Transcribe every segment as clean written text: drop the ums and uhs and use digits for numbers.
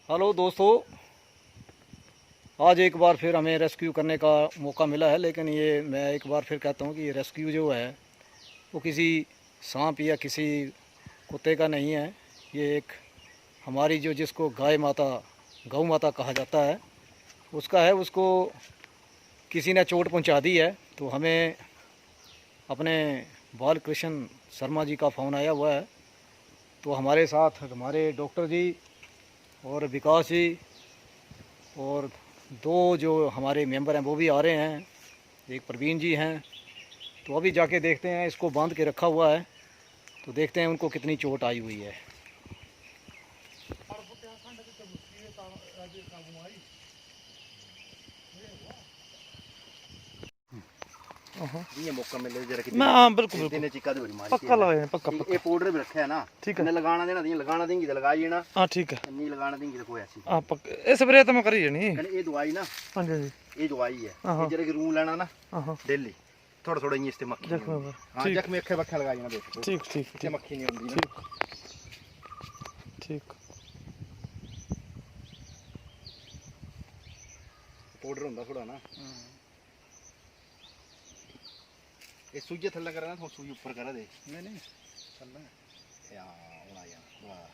Hello दोस्तों, आज एक बार फिर हमें रेस्क्यू करने का मौका मिला है। लेकिन ये मैं एक बार फिर कहता हूँ कि ये रेस्क्यू जो है वो किसी सांप या किसी कुत्ते का नहीं है। ये एक हमारी जो जिसको गाय माता गौ माता कहा जाता है उसका है। उसको किसी ने चोट पहुँचा दी है, तो हमें अपने बालकृष्ण शर्मा जी का फ़ोन आया हुआ है। तो हमारे साथ हमारे डॉक्टर जी और विकास जी और दो जो हमारे मेंबर हैं वो भी आ रहे हैं, एक प्रवीण जी हैं। तो अभी जाके देखते हैं, इसको बांध के रखा हुआ है, तो देखते हैं उनको कितनी चोट आई हुई है। ये मौका मिले जरा कि मैं हाँ बिल्कुल दिन बिल्कुल चिक्का दे मारी पक्का लगाए पक्का ये पक्का पाउडर भी रखा है ना। ठीक है। इन्हें लगाना देना दी लगाना देंगी तो लगाई ना। हाँ ठीक है। नहीं लगाना देंगी तो कोई ऐसी हाँ पक्का ये स्प्रे तो मैं करी नहीं। ये दवाई ना, हाँ जी ये दवाई है। हाँ। ये जरा कि रूम लेना ना हाँ डेली थोड़ा थोड़ा ये इस्तेमाल मक्खी जख्म नहीं होंदी। पर हां ठीक जख्म अखे बखे लगाई ना देखो ठीक ठीक इससे ठीक मक्खी नहीं होंदी ना। ठीक पाउडर होंदा थोड़ा ना। ये सुई थल्ला करा ना, थोड़ा सुई ऊपर करा दे। नहीं नहीं चलना है। या होना या वाह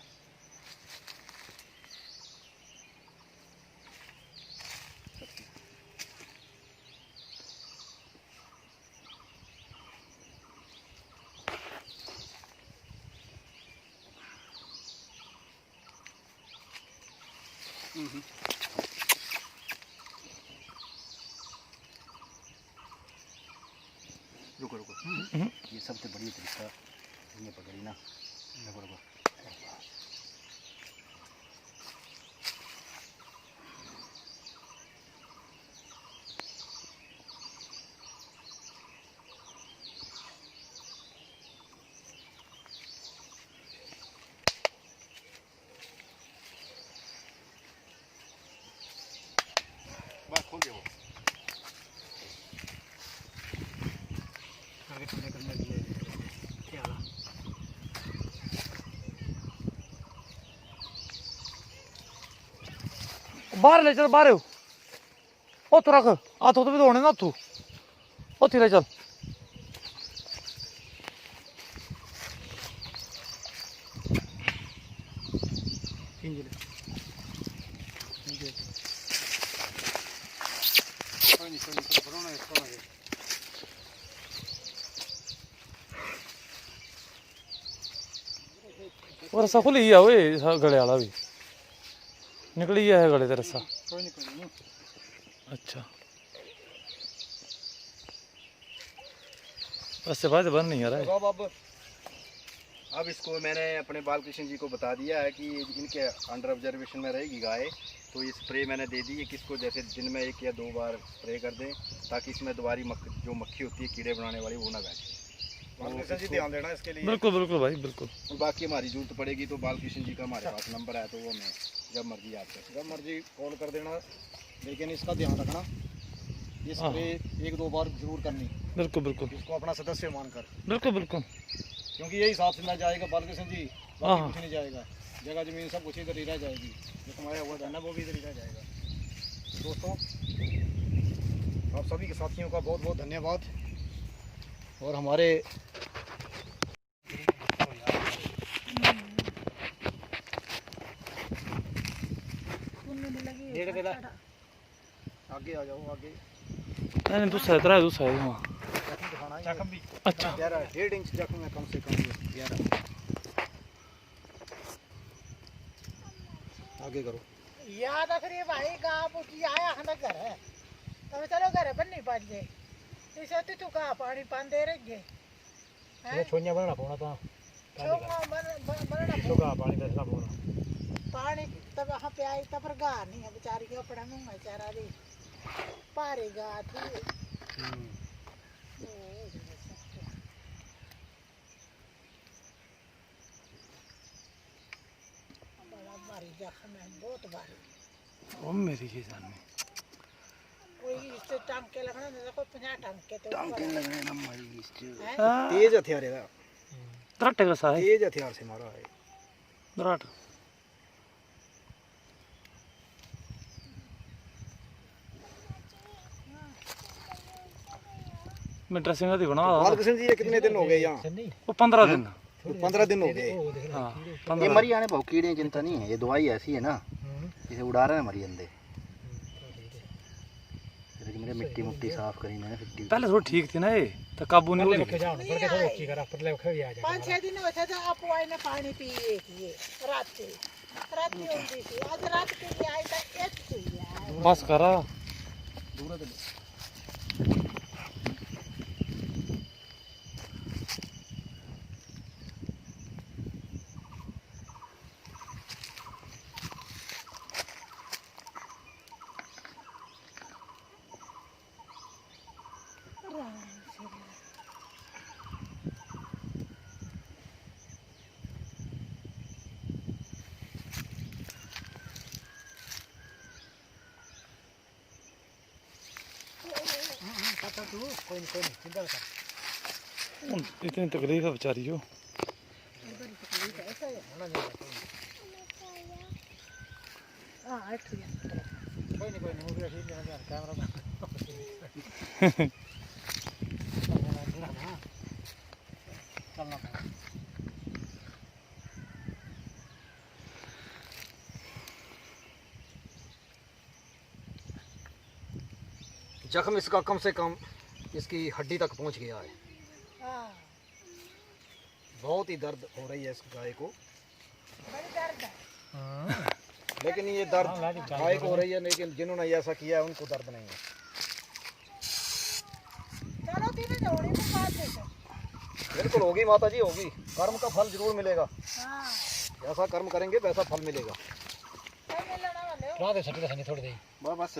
रुको रुको। ये सबसे बढ़िया तरीका ये पकड़ी ना। रुको रुको बस खोल दे वो। बाहर ले चल बाहर ओ तू रख आ तो भी धोने ना तू ओ ले चल और रस्सा खुल गया ओए गले वाला भी निकल गया है गले ते रस्सा। अच्छा रस्से बाद बन नहीं आ रहा है। अब इसको मैंने अपने बालकृष्ण जी को बता दिया है कि इनके अंडर ऑब्जर्वेशन में रहेगी गाय, तो ये स्प्रे मैंने दे दी है कि इसको जैसे दिन में 1 या 2 बार स्प्रे कर दें ताकि इसमें दोबारी जो मक्खी होती है कीड़े बनाने वाली वो ना बैठे। बालकृष्ण जी ध्यान देना इसके लिए। बिल्कुल बिल्कुल भाई बिल्कुल। बाकी हमारी जरूरत पड़ेगी तो बालकृष्ण जी का हमारे पास नंबर है, तो वो मैं जब मर्जी आपसे जब मर्जी कॉल कर देना, लेकिन इसका ध्यान रखना, ये स्प्रे 1-2 बार जरूर करनी। बिल्कुल बिल्कुल इसको अपना सदस्य मानकर, बिल्कुल बिल्कुल क्योंकि यही साथ में जाएगा बालकृष्ण जी, हाँ। बाकी कुछ नहीं जाएगा। जगह जमीन सब कुछ इधर ही रह जाएगी, जो तुम्हारा हुआ धन है वो भी इधर ही रह जाएगा। दोस्तों, आप सभी के साथियों का बहुत बहुत धन्यवाद। और हमारे आगे आ जाओ, आगे नहीं दूसरा इधर है दूसरा है वहाँ। दिखाना है। जख्म भी अच्छा 1.5 इंच जख्म है कम से कम। 11 आगे करो। याद फिर भाई गाँव पूछी आया है ना घर है, अब चलो घर पर नहीं पाज गए इसे तू का पानी पान दे रही है छोनिया बनना पौना था बनना का पानी दसना पौना पानी तब वहाँ पे आई तब गा नहीं है बेचारी के अपना मुँह बेचारा दी पारे गा थी बड़ा भारी जख्म है, बहुत भारी। ओ मेरी ये जान में कोई इससे टांके लगना नहीं, कोई 50 टांके तो टांके लगने ना मरी इससे। तेज हथियार है, दराटे का सा है तेज हथियार से मारा है। दराट मैं ड्रेसिंग दी बना बालकृष्ण जी ये कितने दिन हो गए यहाँ? वो 15 दिन। 15 दिन हो गए। हाँ ये 15 मरी आने भाव कीड़े चिंता नहीं है, ये दवाई ऐसी है ना, इसे उड़ा रहे हैं मरी अंदे। मेरे मिट्टी मुट्टी साफ करी मैंने 50। पहले थोड़ी ठीक थी ना ये तो काबू नहीं होती। 5-6 दिन होता था आप आए ना पानी पिए किए रात होती थी। आज रात के लिए आई था एक चाहिए। बस करा इतनी तकलीफ है बेचारी को। जख्म इसका कम से कम इसकी हड्डी तक पहुंच गया है। बहुत ही दर्द हो रही है इस गाय को, लेकिन ये दर्द गाय को हो रही है, लेकिन जिन्होंने ऐसा किया है उनको दर्द नहीं है। बिल्कुल होगी माता जी, होगी। कर्म का फल जरूर मिलेगा। जैसा कर्म करेंगे वैसा फल मिलेगा। बस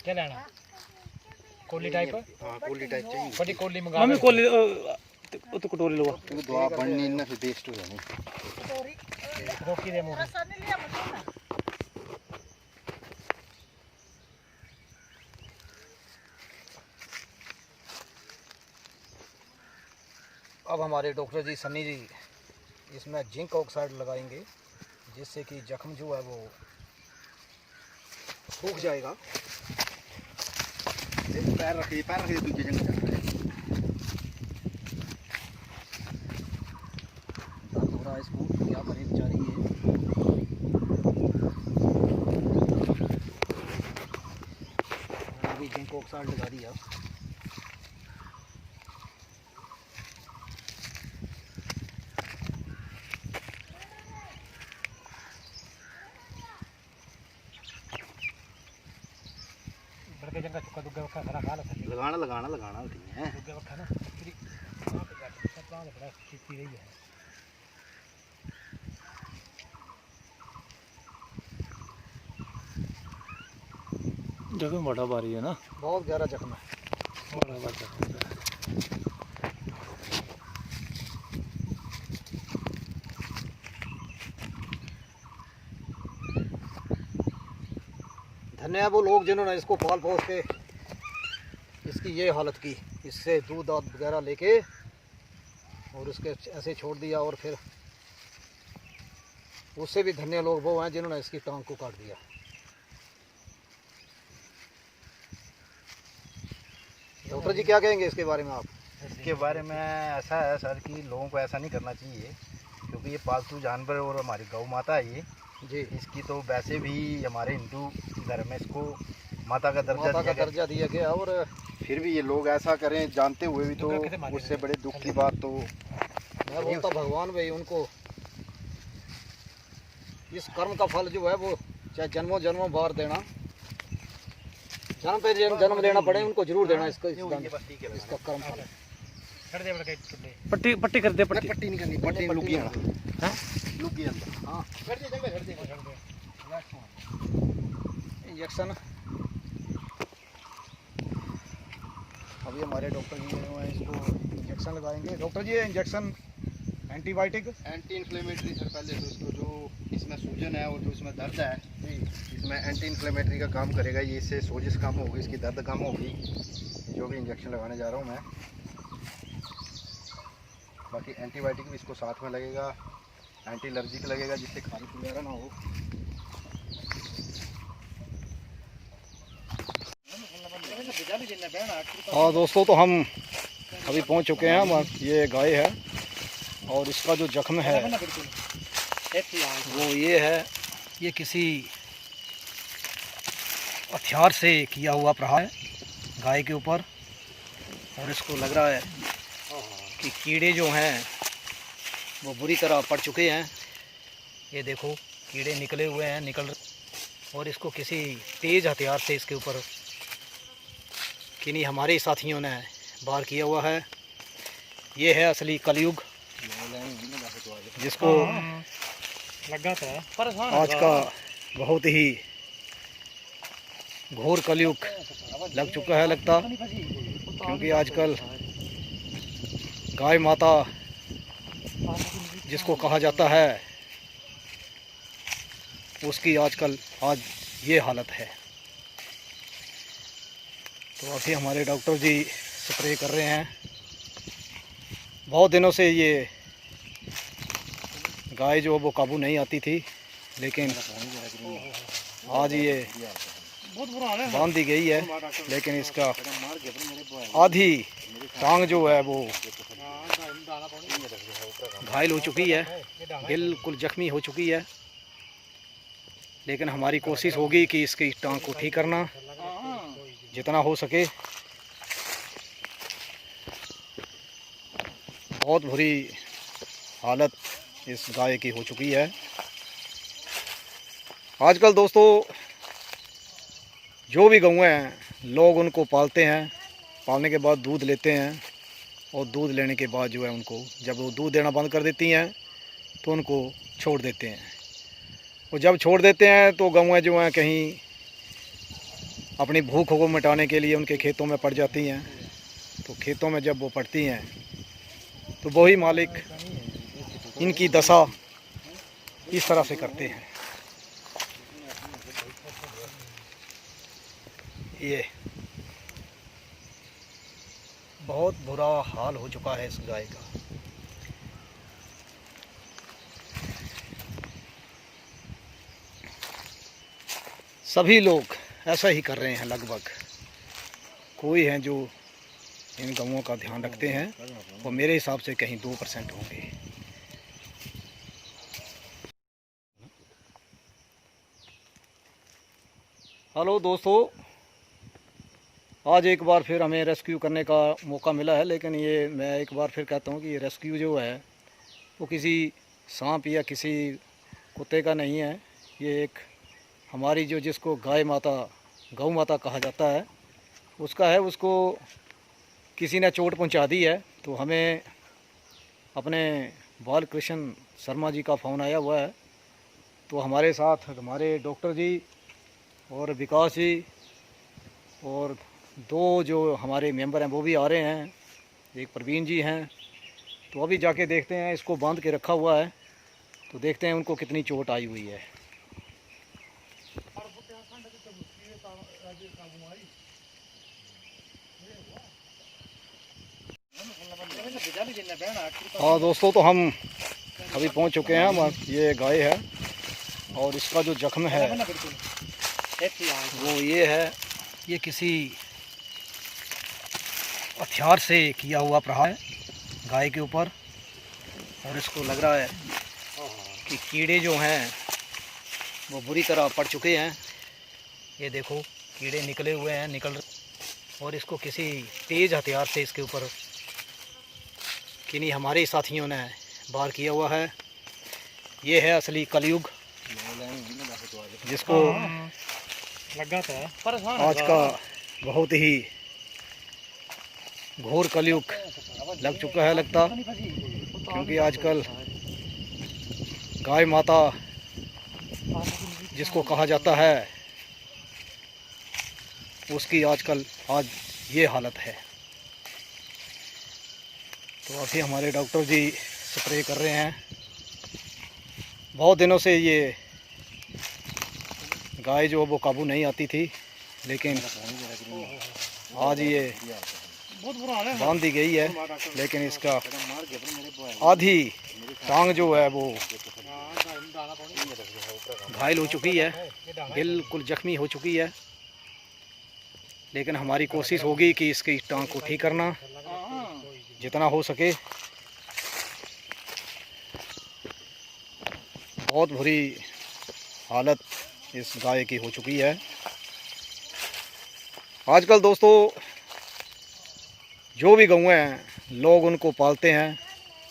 क्या लेना? कोली टाइप? हाँ कोली टाइप चाहिए। बड़ी कोली मंगा। मम्मी कोली तो कटोरी लो। क्योंकि दवा बननी ना फिर वेस्ट हो जानी। रोकी दे मुंह। अब हमारे डॉक्टर जी सन्नी जी इसमें जिंक ऑक्साइड लगाएंगे, जिससे कि जख्म जो है वो सूख जाएगा। पैर रखिए दूसरी जगह जा रहा है। दर्द हो रहा है इसको, क्या करे बेचारी ये। अभी जिंक ऑक्साइड लगा दिया। बड़के जंगा चुका दुग्गा वक्का खरा खा ला सके। लगाना होती है। दुग्गा वक्का ना फिर वहां पे जाके सब प्लान बड़ा खेती रही है। जख्म बड़ा भारी है ना, बहुत गहरा जख्म है। बड़ा भारी जख्म है। धन्य है वो लोग जिन्होंने इसको पाल पोस के इसकी ये हालत की। इससे दूध दाद वगैरह लेके और उसके ऐसे छोड़ दिया, और फिर उससे भी धन्य लोग वो हैं जिन्होंने इसकी टांग को काट दिया। डॉक्टर जी क्या कहेंगे इसके बारे में आप? इसके बारे में ऐसा है सर कि लोगों को ऐसा नहीं करना चाहिए, क्योंकि ये पालतू जानवर और हमारी गौ माता है ये जी। इसकी तो वैसे भी हमारे हिंदू धर्म में इसको माता का माता का दर्जा दर्जा दिया गया, और फिर भी ये लोग ऐसा करें जानते हुए भी, तो उससे बड़े दुख की बात तो मैं बोलता भगवान भाई उनको इस कर्म का फल जो है वो चाहे जन्मों जन्मों बार देना, जन्म पे जन्म लेना पड़े उनको जरूर देना इसका कर्म फल। छड़ दे बड़के टुंडे। पट्टी पट्टी कर दे। पट्टी पट्टी नहीं करनी, पट्टी लुकी आना हैं? लुकी अंदर। हाँ इंजेक्शन अभी हमारे डॉक्टर जी जो हैं इसको इंजेक्शन लगाएंगे। डॉक्टर जी ये injection antibiotic anti inflammatory sir, पहले तो इसको जो इसमें सूजन है और जो इसमें दर्द है इसमें एंटी इन्फ्लेमेटरी का काम करेगा ये। इससे सोजिश कम होगी, इसकी दर्द कम होगी। जो भी इंजेक्शन लगाने जा रहा हूँ मैं। बाकी एंटीबायोटिक भी इसको साथ में लगेगा, एंटी एलर्जिक लगेगा जिससे खारिश वगैरह ना हो। हाँ दोस्तों, तो हम अभी पहुंच चुके हैं। ये गाय है और इसका जो जख्म है वो ये है, ये किसी हथियार से किया हुआ प्रहार है गाय के ऊपर। और इसको लग रहा है कि कीड़े जो हैं वो बुरी तरह पड़ चुके हैं। ये देखो कीड़े निकले हुए हैं, और इसको किसी तेज़ हथियार से इसके ऊपर किन्हीं हमारे साथियों ने वार किया हुआ है। ये है असली कलयुग, जिसको लगा था आज का बहुत ही घोर कलयुग लग चुका है लगता, क्योंकि आजकल गाय माता जिसको कहा जाता है उसकी आज ये हालत है। तो अभी हमारे डॉक्टर जी स्प्रे कर रहे हैं। बहुत दिनों से ये गाय जो वो काबू नहीं आती थी, लेकिन आज ये बांध दी गई है। लेकिन इसका आधी टांग जो है वो घायल हो चुकी है, बिल्कुल जख्मी हो चुकी है। लेकिन हमारी कोशिश होगी कि इसकी टांग को ठीक करना जितना हो सके। बहुत बुरी हालत इस गाय की हो चुकी है। आजकल दोस्तों जो भी गौएं हैं, लोग उनको पालते हैं, पालने के बाद दूध लेते हैं, और दूध लेने के बाद जो है उनको, जब वो दूध देना बंद कर देती हैं तो उनको छोड़ देते हैं। और जब छोड़ देते हैं तो गौएं जो हैं कहीं अपनी भूख को मिटाने के लिए उनके खेतों में पड़ जाती हैं। तो खेतों में जब वो पड़ती हैं तो वही मालिक इनकी दशा इस तरह से करते हैं। ये बहुत बुरा हाल हो चुका है इस गाय का। सभी लोग ऐसा ही कर रहे हैं लगभग। कोई हैं जो इन गौओं का ध्यान रखते हैं, और मेरे हिसाब से कहीं 2% होंगे। हेलो दोस्तों, आज एक बार फिर हमें रेस्क्यू करने का मौका मिला है। लेकिन ये मैं एक बार फिर कहता हूँ कि ये रेस्क्यू जो है वो किसी सांप या किसी कुत्ते का नहीं है। ये एक हमारी जो जिसको गौ माता कहा जाता है उसका है। उसको किसी ने चोट पहुंचा दी है। तो हमें अपने बालकृष्ण शर्मा जी का फ़ोन आया हुआ है। तो हमारे साथ हमारे डॉक्टर जी और विकास जी और 2 जो हमारे मेंबर हैं वो भी आ रहे हैं, एक प्रवीण जी हैं। तो अभी जाके देखते हैं, इसको बांध के रखा हुआ है, तो देखते हैं उनको कितनी चोट आई हुई है। हाँ दोस्तों, तो हम अभी पहुंच चुके हैं। ये गाय है और इसका जो जख्म है वो ये है, ये किसी हथियार से किया हुआ प्रहार है गाय के ऊपर। और इसको लग रहा है कि कीड़े जो हैं वो बुरी तरह पड़ चुके हैं। ये देखो कीड़े निकले हुए हैं, और इसको किसी तेज़ हथियार से इसके ऊपर किन्हीं हमारे साथियों ने वार किया हुआ है। ये है असली कलयुग, जिसको लगा था आज का बहुत ही घोर कलयुग लग चुका है लगता, क्योंकि आजकल गाय माता जिसको कहा जाता है उसकी आज ये हालत है। तो अभी हमारे डॉक्टर जी स्प्रे कर रहे हैं। बहुत दिनों से ये गाय जो वो काबू नहीं आती थी, लेकिन आज ये बहुत बुरा हाल है। बांध दी गई है, लेकिन इसका आधी टांग जो है वो घायल हो चुकी है, बिल्कुल जख्मी हो चुकी है। लेकिन हमारी कोशिश होगी कि इसकी टांग को ठीक करना जितना हो सके। बहुत बुरी हालत इस गाय की हो चुकी है। आजकल दोस्तों जो भी गौएं हैं लोग उनको पालते हैं,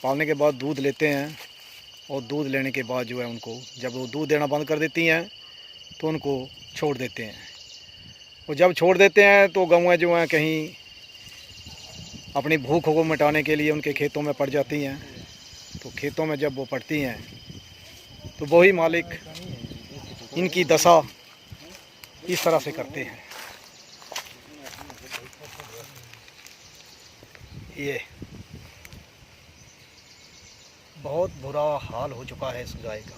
पालने के बाद दूध लेते हैं और दूध लेने के बाद जो है उनको जब वो दूध देना बंद कर देती हैं तो उनको छोड़ देते हैं। और जब छोड़ देते हैं तो गौएं जो हैं कहीं अपनी भूख को मिटाने के लिए उनके खेतों में पड़ जाती हैं। तो खेतों में जब वो पड़ती हैं तो वही मालिक इनकी दशा इस तरह से करते हैं। ये बहुत बुरा हाल हो चुका है इस गाय का।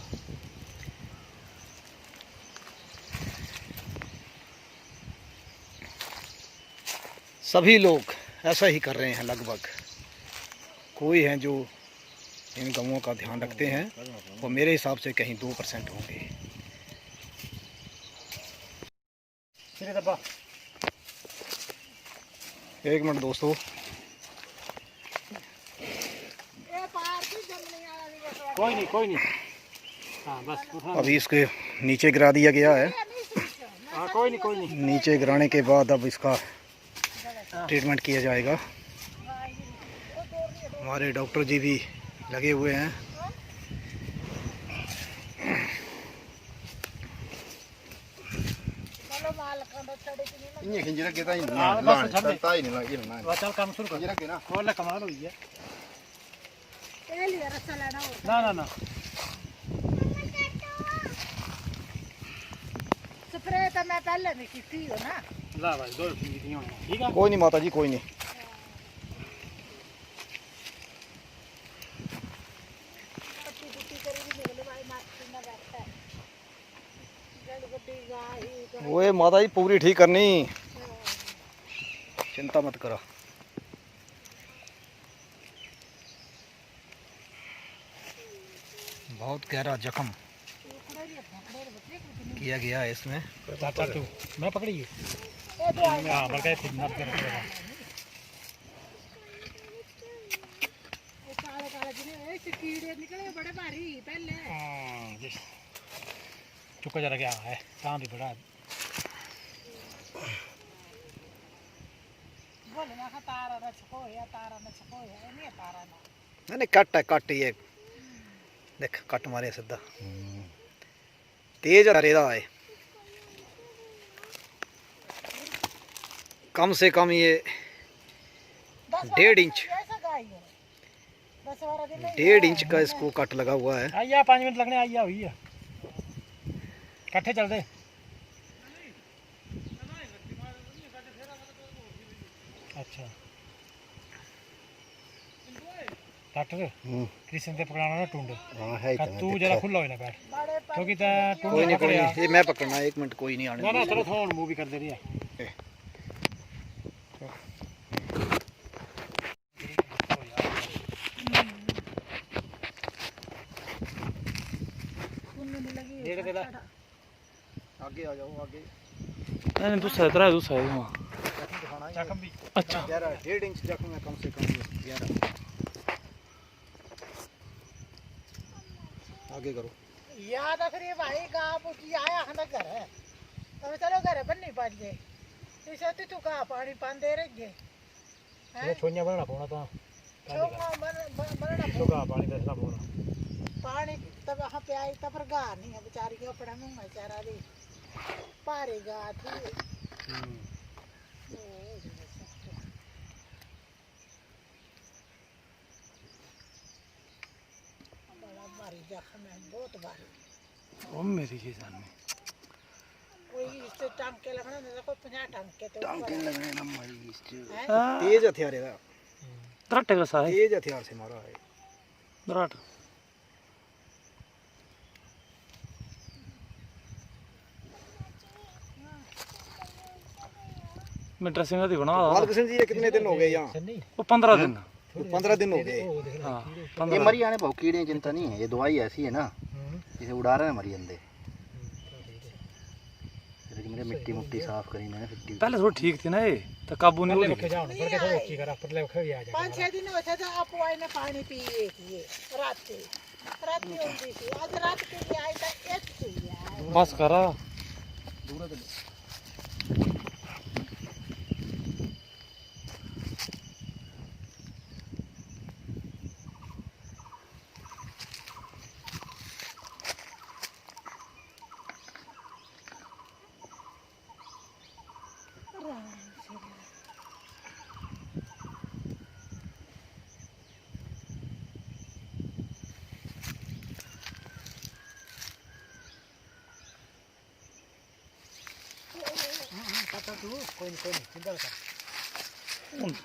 सभी लोग ऐसा ही कर रहे हैं लगभग। कोई हैं जो इन गौओं का ध्यान रखते हैं, वो मेरे हिसाब से कहीं 2% होंगे। एक मिनट दोस्तों, कोई नहीं। हाँ बस उठा। अभी इसके नीचे गिरा दिया गया है। हाँ कोई नहीं। नीचे गिराने के बाद अब इसका ट्रीटमेंट किया जाएगा। हमारे डॉक्टर जी भी लगे हुए हैं। इन्हें खिंजी रखे ताई ना ताई नहीं लगी ना। वो चल काम शुरू कर। रखे ना बोल कमाल हुई है। ये लिया रस्सा लेना हो। ना स्प्रे तो मैं पहले भी की हो ना। ला भाई 2 ठीक है। कोई नहीं माता जी, कोई नहीं। पट्टी पुट्टी करी भी निकले भाई मार्केट में बैठता है। गड़बड़ी गाय वो माता जी पूरी ठीक करनी, चिंता मत करो। बहुत गहरा जख्म किया गया है इसमें। चाचा तू मैं पकड़ी है। हां बड़का खुद नाप के रखेगा। काले काले जिन्हें ऐसे कीड़े निकले बड़े भारी पहले। हां जिस चुका जरा क्या है काम भी बड़ा। बोले ना तारा न छको है नहीं तारा ना। नहीं कट है, कट ये देख कट मारे सीधा तेज रेदा है। कम से कम ये 1.5 इंच 1.5 इंच का इसको कट लगा हुआ है। आइया 5 मिनट लगने आइया हुई है। इकट्ठे चल दे। अच्छा डॉक्टर कृष्ण ते पकड़ाना ना टूंड। हाँ है तू जरा खुला हो ना बैठ क्योंकि ता टूंड कोई नहीं पकड़या। ये मैं पकड़ना, 1 मिनट कोई नहीं आने। ना चलो थोड़ा मूव भी कर दे रही है। डेढ़ के आगे आ जाओ आगे। नहीं दूसरा इधर है, दूसरा है वहाँ। जख्म भी अच्छा गहरा 1.5 इंच जख्म है कम से कम गहरा। आगे करो। याद आखिर भाई गाँव पूछी आया है ना घर है। अब चलो घर बन्नी पड़ गए। इसे तू का पानी पान दे रही है। ये छोनिया बनना पौना तो मरना सुगा पानी दसना पौना। पानी तब वहाँ पे आई तब पर गा नहीं है बेचारी के अपना मुँह में चारा दी पारे गा थी। बड़ा भारी जख्म है, बहुत भारी। ओ मेरी जी जान में कोई इससे टांके लगना नहीं तो 50 टांके तो टांके लगने ना मरी इससे। हैं? तेज हथियार है, दराटे का सा है तेज हथियार से मारा है। दराट। मैं ड्रेसिंग दी बना बालकृष्ण जी ये कितने दिन हो गए यहाँ? वो 15 दिन 15 दिन हो गए। हाँ ये 15 मरी आने भाव कीड़े चिंता नहीं है, ये दवाई ऐसी है ना इसे उड़ा रहे हैं मरी अंदे। मेरे मिट्टी मुट्टी साफ करी मैंने फिर पहले थोड़ी ठीक थी ना ये तो काबू नहीं होती 5-6 दिन होता था आप आए ना पानी पिए किए रात के होती थी आज रात के लिए आई था एक चाहिए बस करा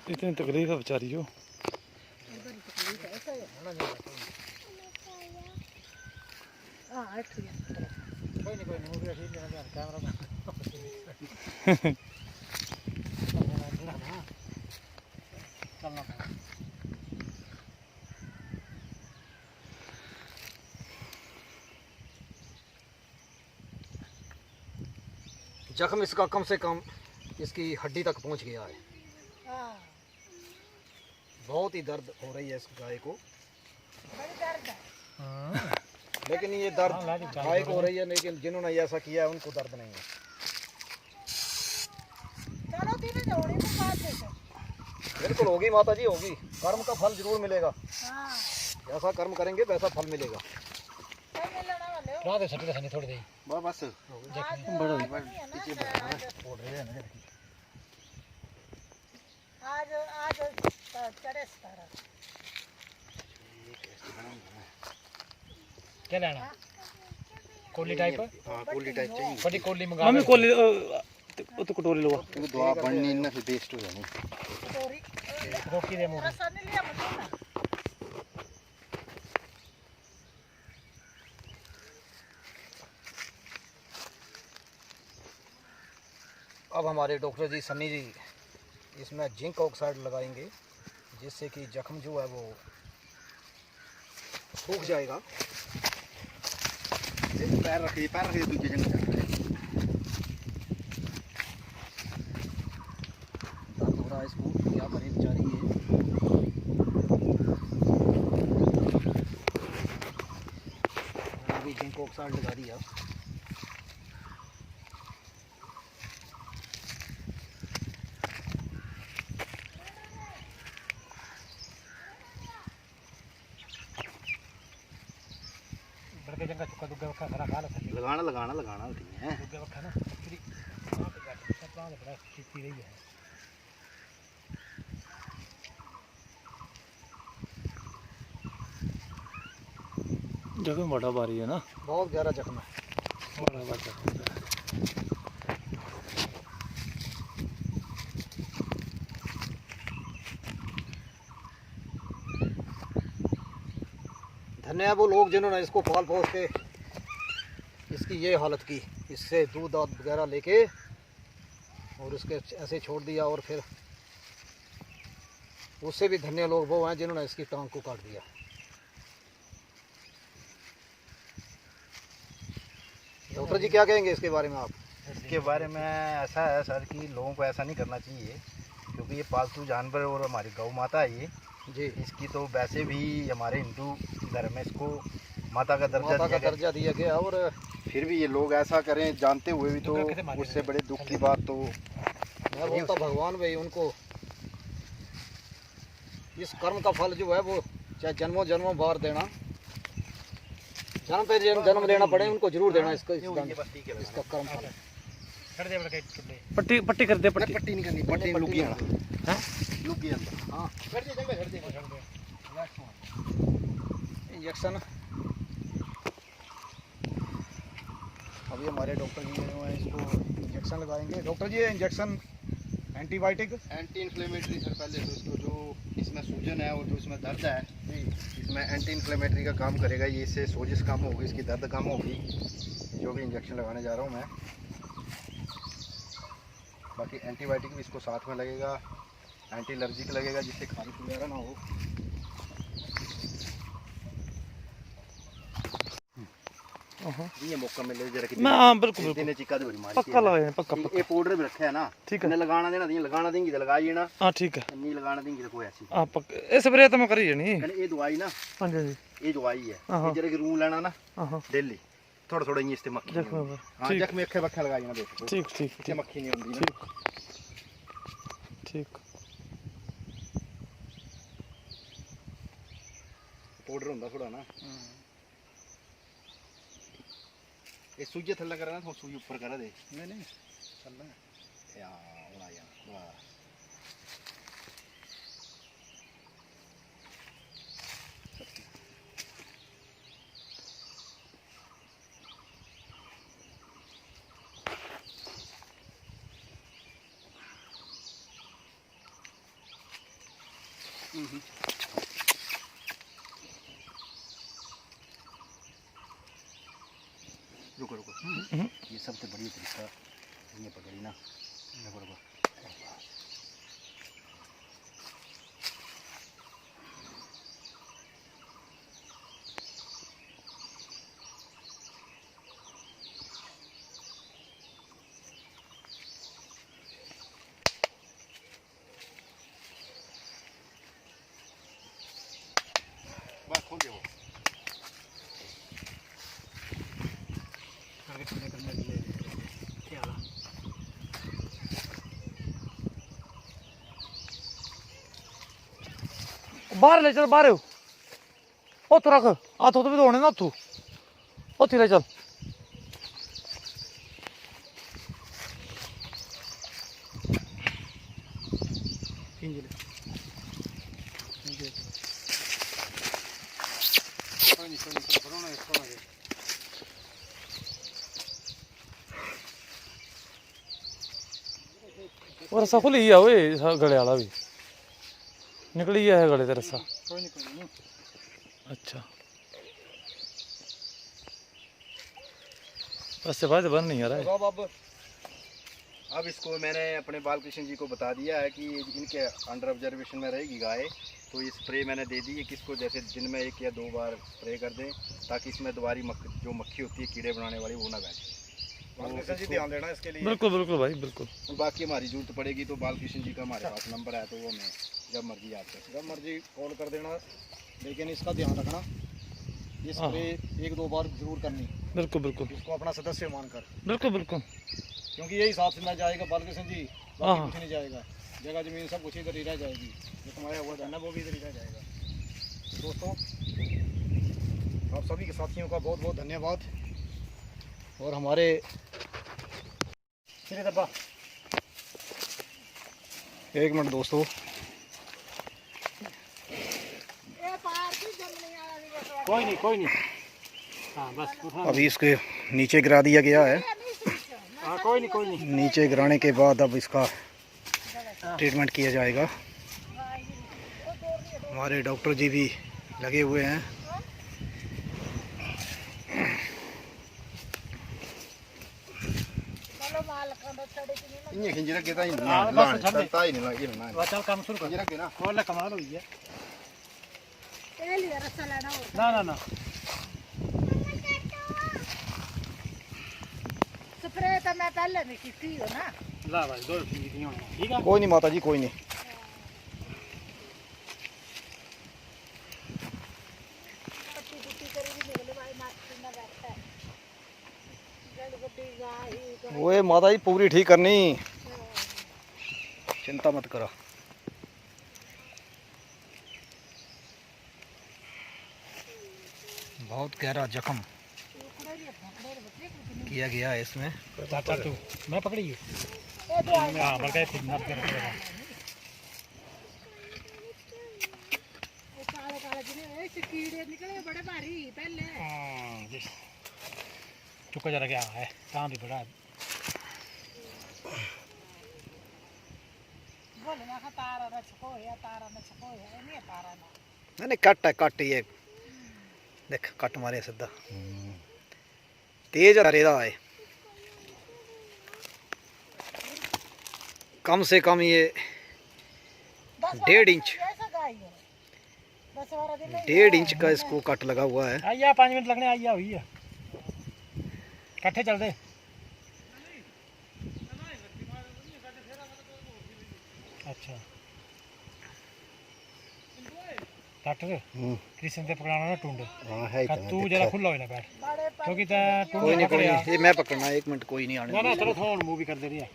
इतनी तकलीफ है बेचारी को जख्म इसका कम से कम इसकी हड्डी तक पहुंच गया है। बहुत ही दर्द हो रही है इस गाय को, लेकिन ये दर्द गाय को हो रही है, लेकिन जिन्होंने ऐसा किया है उनको दर्द नहीं है। बिल्कुल होगी माता जी, होगी। कर्म का फल जरूर मिलेगा। जैसा कर्म करेंगे वैसा फल मिलेगा। थोड़ी देर बस आज चढ़े क्या लेना कोली टाइप हाँ कोली टाइप चाहिए। बड़ी कोली मंगा मम्मी कोली तो कटोरी लो क्योंकि दवा बननी इनमें से बेस्ट हो जानी। रोकी दे मुंह अब हमारे डॉक्टर जी सन्नी जी इसमें जिंक ऑक्साइड लगाएंगे, जिससे कि जख्म जो है वो सूख जाएगा। पैर रखिए दूसरी जगह दर्द हो रहा है इसको, क्या करे बेचारी ये। अभी जिंक ऑक्साइड लगा दिया। बड़के जंगा चुका दुग्गा वक्का खरा खा ला लगाना होती है। दुग्गा वक्का ना फिर वहां पे बैठ सब वहां बड़ा खींची रही है। जख्म बड़ा भारी है ना, बहुत गहरा जख्म है। बड़ा भारी जख्म है। धन्य है वो लोग जिन्होंने इसको पाल पोस के इसकी ये हालत की, इससे दूध दाद वगैरह लेके और इसके ऐसे छोड़ दिया। और फिर उससे भी धन्य लोग वो हैं जिन्होंने इसकी टांग को काट दिया। डॉक्टर जी क्या कहेंगे इसके बारे में आप? इसके बारे में ऐसा है सर कि लोगों को ऐसा नहीं करना चाहिए, क्योंकि ये पालतू जानवर और हमारी गौ माता है ये जी, इसकी तो वैसे भी हमारे हिंदू धर्म में इसको माता का माता का दिया गया। दर्जा दिया गया। और फिर भी ये लोग ऐसा करें जानते हुए भी, तो उससे बड़े दुख की बात तो मैं बोलता भगवान भाई उनको इस कर्म का फल जो है वो चाहे जन्मों जन्मों बार देना, जन्म पे जन्म लेना पड़े उनको जरूर देना इसका कर्म फल। कर दे बड़के टुल्ले पट्टी पट्टी कर दे, पट्टी पट्टी नहीं करनी, पट्टी लुकी आना हैं? लुकी अंदर। हाँ इंजेक्शन अभी हमारे डॉक्टर जी जो हैं इसको इंजेक्शन लगाएंगे। डॉक्टर जी ये injection antibiotic anti inflammatory sir, पहले तो इसको जो इसमें सूजन है और जो इसमें दर्द है इसमें एंटी इन्फ्लेमेटरी का काम करेगा ये। इससे सोजिश कम होगी, इसकी दर्द कम होगी। जो भी इंजेक्शन लगाने जा रहा हूँ मैं। बाकी एंटीबायोटिक भी इसको साथ में लगेगा, एंटी एलर्जिक लगेगा जिससे खारिश वगैरह ना हो। ये मौका मिले जरा कि मैं हाँ बिल्कुल दिन बिल्कुल चिक्का दे मारी पक्का लगाए पक्का ये पक्का पाउडर भी रखा है ना, ठीक है। इन्हें लगाना देना दी, लगाना देंगी तो लगाइए ना, हाँ ठीक है। नहीं लगाना देंगी तो कोई ऐसी हाँ पक्का ये स्प्रे तो मैं करी नहीं। कने ये दवाई ना, हाँ जी ये दवाई है, हाँ। ये जरा कि रूम लेना ना हाँ डेली थोड़ा थोड़ा ये इससे मक्खी नहीं जख्म होंदी। पर हाँ ठीक जख्म अखे बखे लगाइए ना देखो ठीक ठीक इससे ठीक मक्खी नहीं होंदी ना। ठीक ठीक पाउडर होंदा थोड़ा ना, ये सूजी थल्ला करा ना, थोड़ा सूजी ऊपर करा दे, नहीं नहीं चल रहा है। या होना या वाह रुको रुको, ये सबसे बढ़िया तरीका ये पकड़ी ना, रुको रुको बस खोल दे वो। बाहर ले चल बाहर ਉੱਥੋਂ ਰੱਖ ਹੱਥ ਉੱਤੇ ਵੀ ਧੋਣੇ ਨਾ ਉੱਥੋਂ ਉੱਥੇ ਲੈ ਚੱਲ ਉਹ ਰਸਾ ਖੁੱਲੀ ਆ ਓਏ ਗਲੇ ਵਾਲਾ ਵੀ ਨਿਕਲੀ ਆ ਇਹ ਗਲੇ ਤੇ ਰਸਾ कोई नहीं कोई नहीं। अच्छा बस से बाद बन नहीं आ रहा है। अब इसको मैंने अपने बालकृष्ण जी को बता दिया है कि इनके अंडर ऑब्जर्वेशन में रहेगी गाय, तो ये स्प्रे मैंने दे दी है कि इसको जैसे दिन में 1 या 2 बार स्प्रे कर दें ताकि इसमें दोबारी जो मक्खी होती है कीड़े बनाने वाली वो ना बैठे। बालकृष्ण जी ध्यान देना इसके लिए। बिल्कुल बिल्कुल भाई बिल्कुल। बाकी हमारी जरूरत पड़ेगी तो बालकृष्ण जी का हमारे पास नंबर है, तो वो मैं जब मर्जी आपसे जब मर्जी कॉल कर देना, लेकिन इसका ध्यान रखना ये स्प्रे 1-2 बार जरूर करनी, बिल्कुल बिल्कुल इसको अपना सदस्य मानकर, बिल्कुल बिल्कुल क्योंकि यही हिसाब से मैं जाएगा बालकृष्ण जी, हाँ। बाकी कुछ नहीं जाएगा, जगह जमीन सब कुछ इधर ही रह जाएगी, जो तुम्हारा हुआ धन है वो भी इधर ही रह जाएगा। दोस्तों आप सभी के साथियों का बहुत बहुत धन्यवाद, और हमारे दब्बा 1 मिनट दोस्तों, कोई नहीं कोई नहीं। हाँ बस उठा। अभी इसके नीचे गिरा दिया गया है। हाँ कोई नहीं कोई नहीं। नीचे गिराने के बाद अब इसका ट्रीटमेंट किया जाएगा। हमारे डॉक्टर जी भी लगे हुए हैं। इन्हें खिंजी रखे ताई हाँ, ना बस लान छड़ दे। ताई नहीं लगी ना बस चल काम शुरू खिंजी कर। रखे ना खोल कमाल हुई है। ਇਹ ਲਈ ਰਸਾ ਲੈਣਾ ਹੋਰ ना ना ना ਸਪਰੇ ਤਾਂ ਮੈਂ ਪਹਿਲੇ ਵੀ ਕੀਤੀ ਹੋ ਨਾ ला भाई 2 फिंगी नहीं होनी ठीक है। कोई नहीं माता जी, कोई नहीं। ਪੱਟੀ ਪੁੱਟੀ ਕਰੀ ਵੀ ਨਿਕਲੇ ਭਾਈ ਮਾਸਟਰ ਨਾ ਬੈਠਾ ਹੈ ਜੜ ਗੱਡੀ ਗਾਹੀ वो माता जी पूरी ठीक करनी, चिंता मत करो। बहुत गहरा जख्म किया गया है इसमें। चाचा तू मैं पकड़ी है। ਇਹ ਦਵਾਈ मैं हाँ बल्कि ठीक ना कर रहा। ਇਹ ਕਾਲੇ ਕਾਲੇ ਜਿਹਨੇ ਇਹ ਕੀੜੇ ਨਿਕਲੇ ਬੜੇ ਭਾਰੀ ਪਹਿਲੇ हाँ जी चुका जरा क्या है काम भी बड़ा है। ਬੋਲ ਮੈਂ ਕਿਹਾ ਤਾਰਾ ਨਾ ਛਪੋਇਆ ਤਾਰਾ ਨਾ ਛਪੋਇਆ ਇਹ ਨਹੀਂ ਤਾਰਾ ਨਾ नहीं नहीं, कट है, कट ये देख, कट मारे सीधा तेज रेदा है। कम से कम ये 1.5 इंच 1.5 इंच का इसको कट लगा हुआ है। आइया 5 मिनट लगने आइया हुई है कट्ठे चल दे। अच्छा डॉक्टर कृष्ण ते पकड़ाना ना टूंड हाँ है तू जरा खुला हो ना बैठ क्योंकि कोई नहीं ये मैं पकड़ना 1 मिनट कोई नहीं आने ना ना चलो थोड़ा मूव भी कर दे रही है।